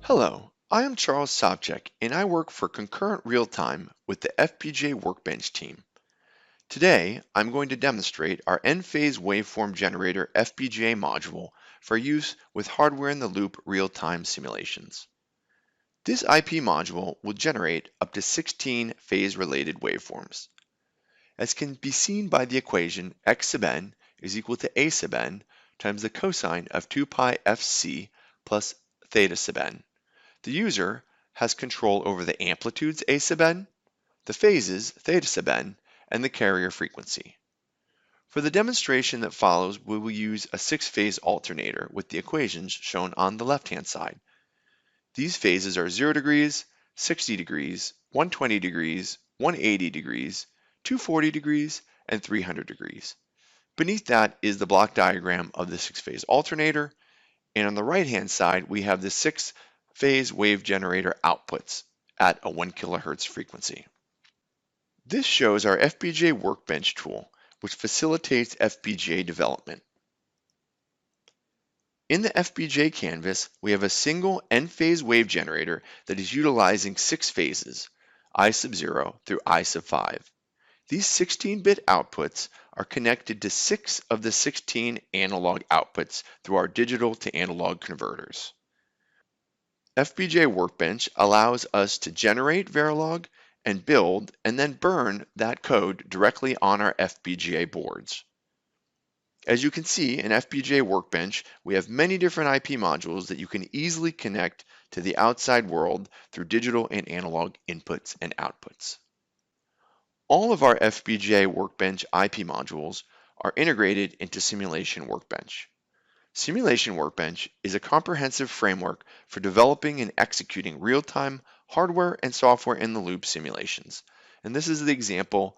Hello, I am Charles Sobczak and I work for Concurrent Real-Time with the FPGA Workbench team. Today, I'm going to demonstrate our nphase waveform generator FPGA module for use with hardware-in-the-loop real-time simulations. This IP module will generate up to 16 phase-related waveforms. As can be seen by the equation x sub n is equal to a sub n times the cosine of 2 pi fc plus theta sub n. The user has control over the amplitudes a sub n, the phases theta sub n, and the carrier frequency. For the demonstration that follows, we will use a 6-phase alternator with the equations shown on the left-hand side. These phases are 0 degrees, 60 degrees, 120 degrees, 180 degrees, 240 degrees, and 300 degrees. Beneath that is the block diagram of the 6-phase alternator, and on the right-hand side, we have the 6-phase wave generator outputs at a 1 kilohertz frequency. This shows our FPGA Workbench tool, which facilitates FPGA development. In the FPGA canvas, we have a single n-phase wave generator that is utilizing 6 phases, I sub 0 through I sub 5. These 16-bit outputs are connected to 6 of the 16 analog outputs through our digital to analog converters. FPGA Workbench allows us to generate Verilog and build and then burn that code directly on our FPGA boards. As you can see in FPGA Workbench, we have many different IP modules that you can easily connect to the outside world through digital and analog inputs and outputs. All of our FPGA Workbench IP modules are integrated into Simulation Workbench. Simulation Workbench is a comprehensive framework for developing and executing real-time hardware and software-in-the-loop simulations. And this is the example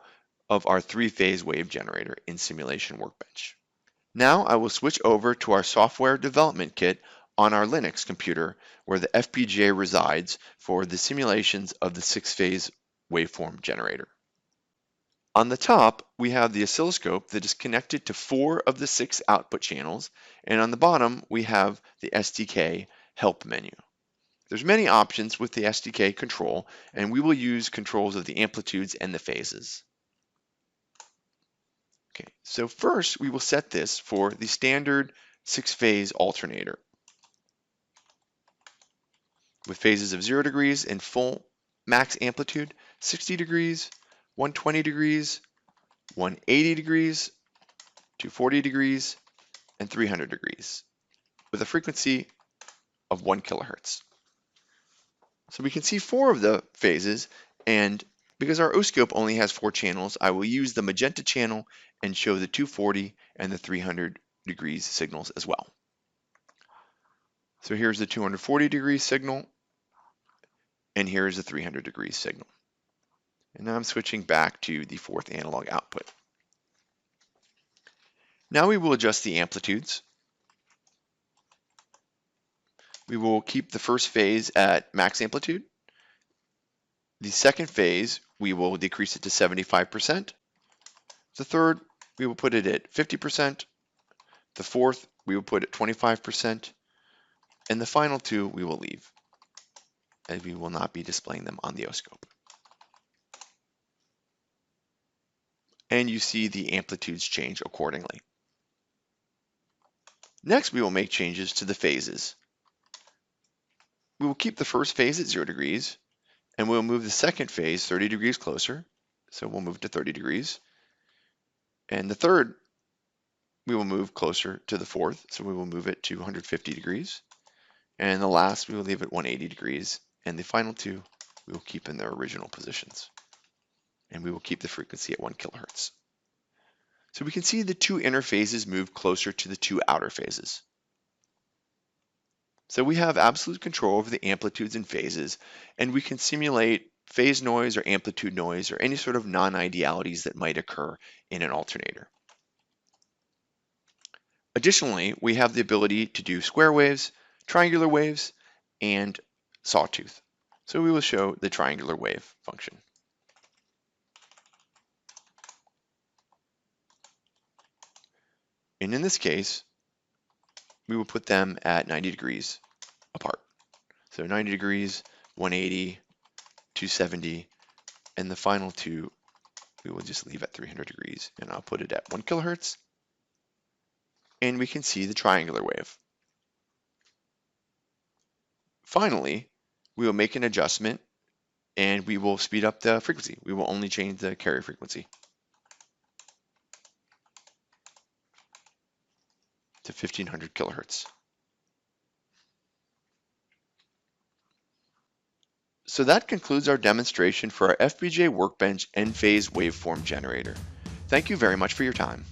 of our 3-phase wave generator in Simulation Workbench. Now I will switch over to our software development kit on our Linux computer where the FPGA resides for the simulations of the 6-phase waveform generator. On the top, we have the oscilloscope that is connected to 4 of the 6 output channels, and on the bottom, we have the SDK help menu. There's many options with the SDK control, and we will use controls of the amplitudes and the phases. Okay, so first we will set this for the standard 6-phase alternator with phases of 0 degrees in full max amplitude, 60 degrees, 120 degrees, 180 degrees, 240 degrees, and 300 degrees with a frequency of 1 kilohertz. So we can see 4 of the phases, and because our oscilloscope only has 4 channels, I will use the magenta channel and show the 240 and the 300 degrees signals as well. So here's the 240 degree signal, and here's the 300 degrees signal. And now I'm switching back to the 4th analog output. Now we will adjust the amplitudes. We will keep the first phase at max amplitude. The second phase, we will decrease it to 75%. The third, we will put it at 50%. The fourth, we will put at 25%. And the final 2, we will leave, as we will not be displaying them on the oscilloscope. And you see the amplitudes change accordingly. Next, we will make changes to the phases. We will keep the first phase at 0 degrees, and we'll move the second phase 30 degrees closer. So we'll move to 30 degrees. And the third, we will move closer to the fourth. So we will move it to 150 degrees. And the last, we will leave at 180 degrees. And the final 2, we will keep in their original positions. And we will keep the frequency at 1 kilohertz. So we can see the 2 inner phases move closer to the 2 outer phases. So we have absolute control over the amplitudes and phases, and we can simulate phase noise or amplitude noise or any sort of non-idealities that might occur in an alternator. Additionally, we have the ability to do square waves, triangular waves, and sawtooth. So we will show the triangular wave function. And in this case, we will put them at 90 degrees apart. So 90 degrees, 180, 270, and the final two we will just leave at 300 degrees, and I'll put it at 1 kilohertz, and we can see the triangular wave. Finally, we will make an adjustment and we will speed up the frequency. We will only change the carrier frequency to 1500 kilohertz. So that concludes our demonstration for our FPGA Workbench nphase waveform generator. Thank you very much for your time.